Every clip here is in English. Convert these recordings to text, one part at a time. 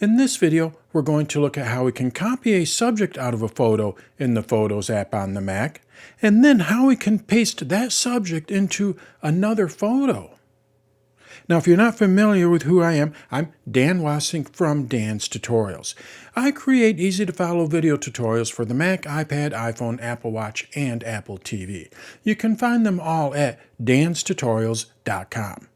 In this video, we're going to look at how we can copy a subject out of a photo in the Photos app on the Mac, and then how we can paste that subject into another photo. Now, if you're not familiar with who I am, I'm Dan Wassink from Dan's Tutorials. I create easy-to-follow video tutorials for the Mac, iPad, iPhone, Apple Watch, and Apple TV. You can find them all at danstutorials.com.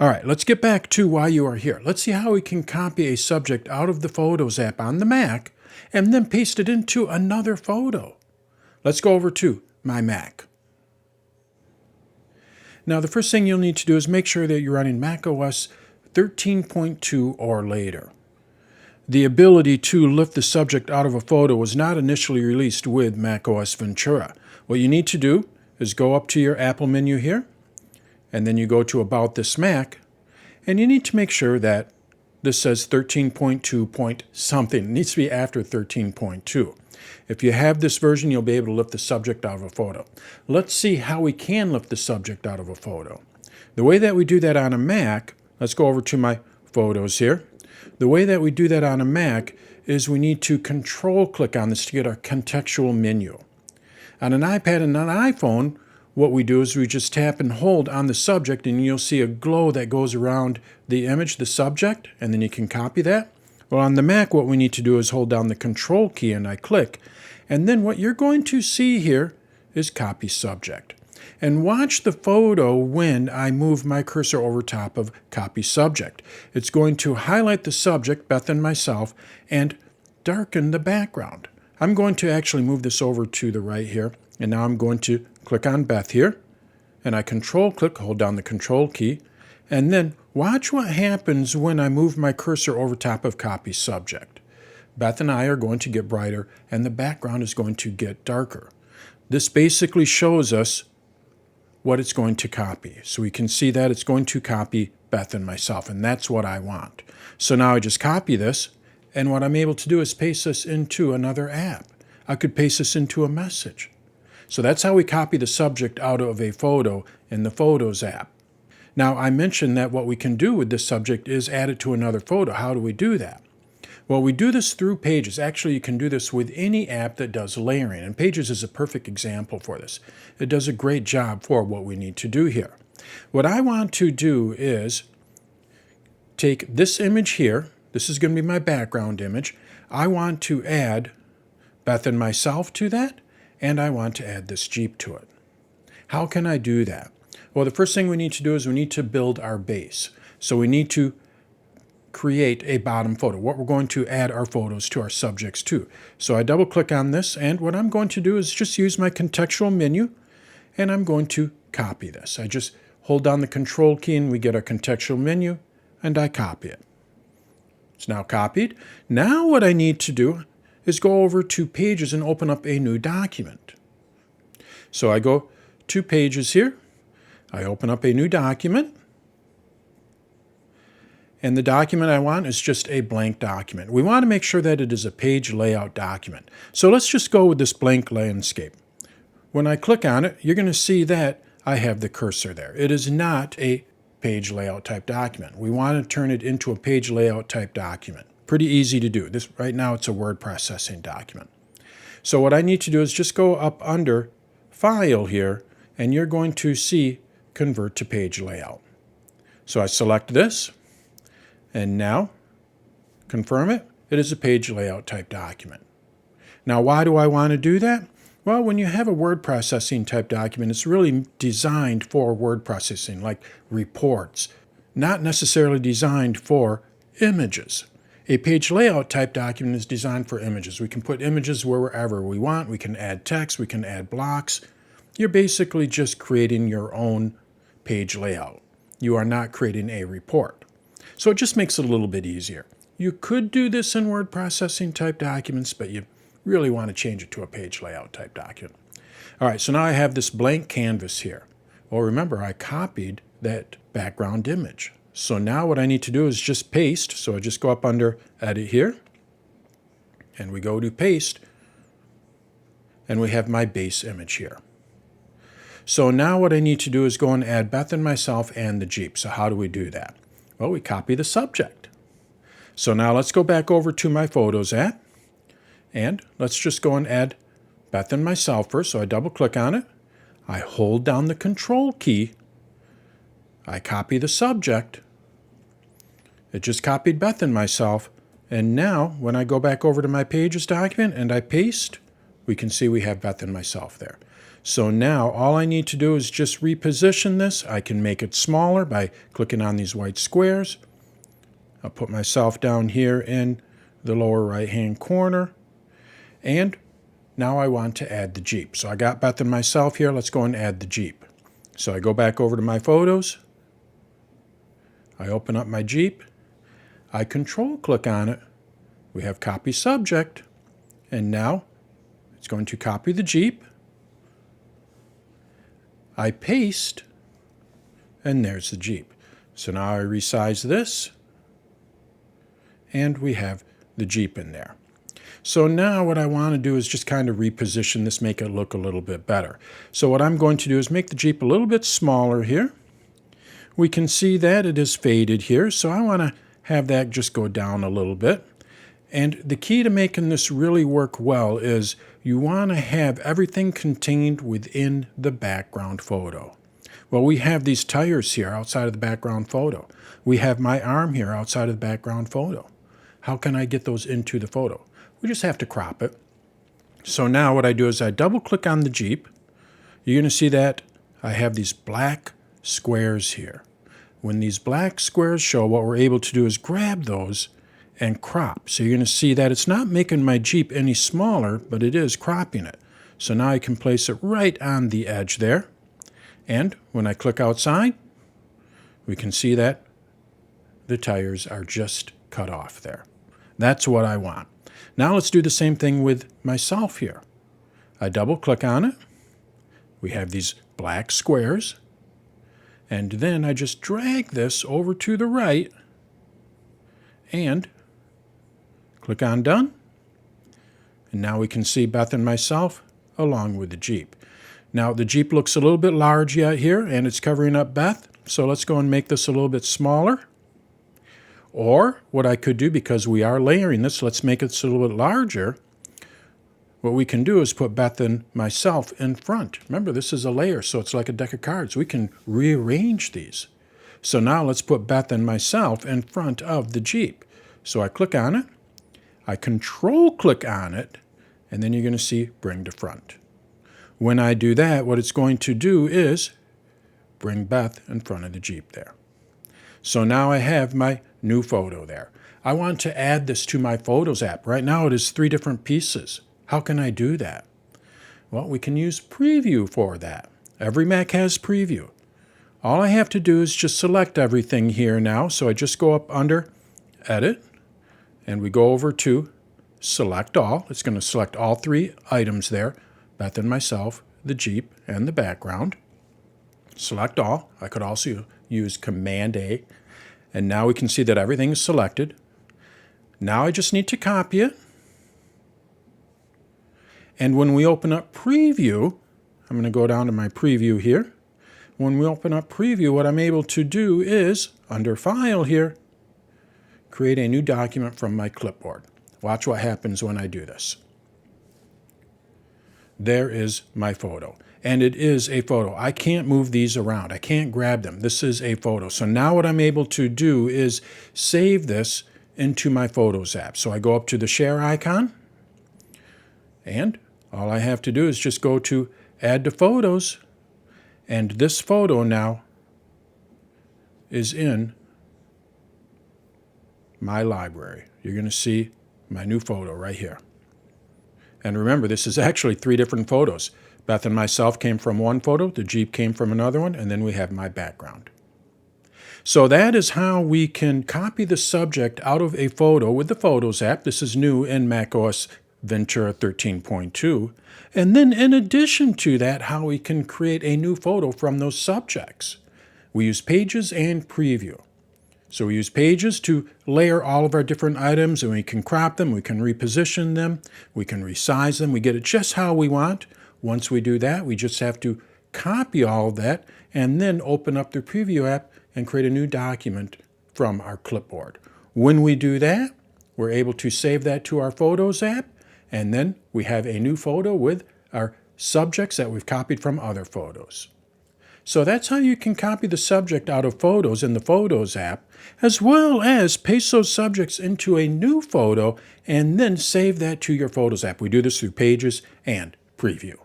All right, let's get back to why you are here. Let's see how we can copy a subject out of the Photos app on the Mac and then paste it into another photo. Let's go over to my Mac. Now, the first thing you'll need to do is make sure that you're running macOS 13.2 or later. The ability to lift the subject out of a photo was not initially released with macOS Ventura. What you need to do is go up to your Apple menu here, and then you go to About This Mac, and you need to make sure that this says 13.2 point something. It needs to be after 13.2. If you have this version, you'll be able to lift the subject out of a photo. Let's see how we can lift the subject out of a photo. The way that we do that on a Mac, let's go over to my Photos here. The way that we do that on a Mac is we need to control-click on this to get our contextual menu. On an iPad and an iPhone, what we do is we just tap and hold on the subject, and you'll see a glow that goes around the image, the subject, and then you can copy that. Well, on the Mac, what we need to do is hold down the Control key, and I click. And then what you're going to see here is Copy Subject. And watch the photo when I move my cursor over top of Copy Subject. It's going to highlight the subject, Beth and myself, and darken the background. I'm going to actually move this over to the right here, and now I'm going to click on Beth here, and I control-click, hold down the Control key, and then watch what happens when I move my cursor over top of Copy Subject. Beth and I are going to get brighter, and the background is going to get darker. This basically shows us what it's going to copy. So we can see that it's going to copy Beth and myself, and that's what I want. So now I just copy this, and what I'm able to do is paste this into another app. I could paste this into a message. So that's how we copy the subject out of a photo in the Photos app. Now, I mentioned that what we can do with this subject is add it to another photo. How do we do that? Well, we do this through Pages. Actually, you can do this with any app that does layering, and Pages is a perfect example for this. It does a great job for what we need to do here. What I want to do is take this image here. This is going to be my background image. I want to add Beth and myself to that, and I want to add this Jeep to it. How can I do that? Well, the first thing we need to do is we need to build our base. So we need to create a bottom photo, what we're going to add our photos to, our subjects to. So I double click on this, and what I'm going to do is just use my contextual menu, and I'm going to copy this. I just hold down the Control key and we get our contextual menu, and I copy it. It's now copied. Now what I need to do is go over to Pages and open up a new document. So I go to Pages here, I open up a new document, and the document I want is just a blank document. We want to make sure that it is a page layout document. So let's just go with this blank landscape. When I click on it, you're going to see that I have the cursor there. It is not a page layout type document. We want to turn it into a page layout type document. Pretty easy to do. This right now it's a word processing document. So what I need to do is just go up under File here, and you're going to see Convert to Page Layout. So I select this, and now confirm it. It is a page layout type document. Now, why do I want to do that? Well, when you have a word processing type document, it's really designed for word processing, like reports, not necessarily designed for images. A page layout type document is designed for images. We can put images wherever we want. We can add text. We can add blocks. You're basically just creating your own page layout. You are not creating a report. So it just makes it a little bit easier. You could do this in word processing type documents, but you really want to change it to a page layout type document. All right, so now I have this blank canvas here. Well, remember, I copied that background image. So now what I need to do is just paste. So I just go up under Edit here, and we go to Paste, and we have my base image here. So now what I need to do is go and add Beth and myself and the Jeep. So how do we do that? Well, we copy the subject. So now let's go back over to my Photos app, and let's just go and add Beth and myself first. So I double click on it. I hold down the Control key. I copy the subject. It just copied Beth and myself. And now when I go back over to my Pages document and I paste, we can see we have Beth and myself there. So now all I need to do is just reposition this. I can make it smaller by clicking on these white squares. I'll put myself down here in the lower right-hand corner. And now I want to add the Jeep. So I got Beth and myself here. Let's go and add the Jeep. So I go back over to my photos. I open up my Jeep. I Control click on it. We have Copy Subject. And now it's going to copy the Jeep. I paste. And there's the Jeep. So now I resize this. And we have the Jeep in there. So now what I want to do is just kind of reposition this, make it look a little bit better. So what I'm going to do is make the Jeep a little bit smaller here. We can see that it is faded here, so I want to have that just go down a little bit. And the key to making this really work well is you want to have everything contained within the background photo. Well, we have these tires here outside of the background photo. We have my arm here outside of the background photo. How can I get those into the photo? We just have to crop it. So now what I do is I double click on the Jeep. You're going to see that I have these black squares here. When these black squares show, what we're able to do is grab those and crop. So you're going to see that it's not making my Jeep any smaller, but it is cropping it. So now I can place it right on the edge there. And when I click outside, we can see that the tires are just cut off there. That's what I want. Now let's do the same thing with myself here. I double click on it. We have these black squares. And then I just drag this over to the right and click on Done. And now we can see Beth and myself along with the Jeep. Now the Jeep looks a little bit large yet here, and it's covering up Beth. So let's go and make this a little bit smaller. Or what I could do, because we are layering this, let's make it a little bit larger. What we can do is put Beth and myself in front. Remember, this is a layer, so it's like a deck of cards. We can rearrange these. So now let's put Beth and myself in front of the Jeep. So I click on it, I Control click on it, and then you're going to see Bring to Front. When I do that, what it's going to do is bring Beth in front of the Jeep there. So now I have my new photo there. I want to add this to my Photos app. Right now it is 3 different pieces. How can I do that? Well, we can use Preview for that. Every Mac has Preview. All I have to do is just select everything here now. So I just go up under Edit, and we go over to Select All. It's going to select all 3 items there, Beth and myself, the Jeep, and the background. Select All. I could also use Command A. And now we can see that everything is selected. Now I just need to copy it. And when we open up Preview, I'm going to go down to my Preview here. When we open up Preview, what I'm able to do is, under File here, create a new document from my clipboard. Watch what happens when I do this. There is my photo. And it is a photo. I can't move these around. I can't grab them. This is a photo. So now what I'm able to do is save this into my Photos app. So I go up to the share icon, and all I have to do is just go to Add to Photos, and this photo now is in my library. You're going to see my new photo right here. And remember, this is actually 3 different photos. Beth and myself came from one photo, the Jeep came from another one, and then we have my background. So that is how we can copy the subject out of a photo with the Photos app. This is new in macOS Ventura 13.2. And then in addition to that, how we can create a new photo from those subjects. We use Pages and Preview. So we use Pages to layer all of our different items, and we can crop them, we can reposition them, we can resize them, we get it just how we want. Once we do that, we just have to copy all of that and then open up the Preview app and create a new document from our clipboard. When we do that, we're able to save that to our Photos app, and then we have a new photo with our subjects that we've copied from other photos. So that's how you can copy the subject out of photos in the Photos app, as well as paste those subjects into a new photo and then save that to your Photos app. We do this through Pages and Preview.